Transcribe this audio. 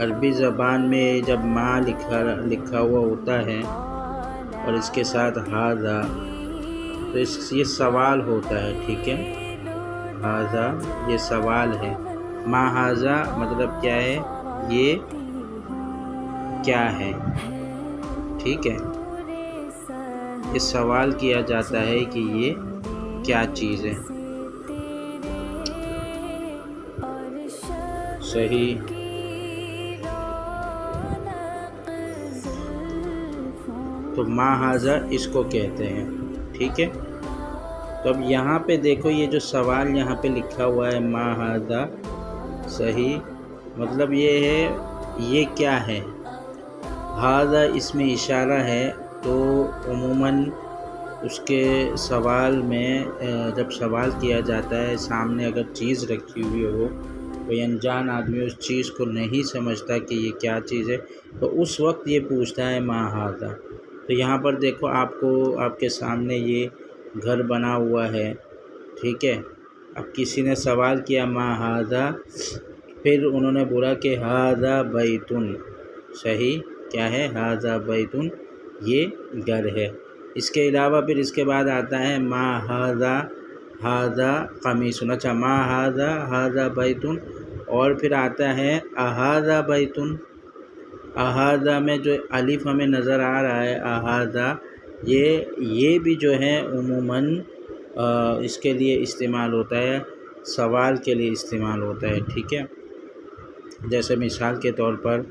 عربی زبان میں جب ما لکھا ہوا ہوتا ہے اور اس کے ساتھ ھذا تو یہ سوال ہوتا ہے، ٹھیک ہے۔ ھذا یہ سوال ہے، ما ھذا مطلب کیا ہے، یہ کیا ہے، ٹھیک ہے۔ یہ سوال کیا جاتا ہے کہ یہ کیا چیز ہے، صحیح۔ تو ما ھذا اس کو کہتے ہیں، ٹھیک ہے۔ تو اب یہاں پہ دیکھو، یہ جو سوال یہاں پہ لکھا ہوا ہے ما ھذا، صحیح، مطلب یہ ہے یہ کیا ہے۔ ھذا اس میں اشارہ ہے، تو عموماً اس کے سوال میں جب سوال کیا جاتا ہے، سامنے اگر چیز رکھی ہوئی ہو، کوئی انجان آدمی اس چیز کو نہیں سمجھتا کہ یہ کیا چیز ہے، تو اس وقت یہ پوچھتا ہے ما ھذا۔ تو یہاں پر دیکھو، آپ کے سامنے یہ گھر بنا ہوا ہے، ٹھیک ہے۔ اب کسی نے سوال کیا ما ھذا، پھر انہوں نے بولا کہ ھذا بیت، صحیح، کیا ہے، ھذا بیت، یہ گھر ہے۔ اس کے علاوہ پھر اس کے بعد آتا ہے ما ھذا، ھذا قمیص، اچھا ما ھذا ھذا بیت، اور پھر آتا ہے اھذا بیت۔ اھذا میں جو الف ہمیں نظر آ رہا ہے، اھذا، یہ بھی جو ہے عموماً اس کے لیے استعمال ہوتا ہے، سوال کے لیے استعمال ہوتا ہے، ٹھیک ہے۔ جیسے مثال کے طور پر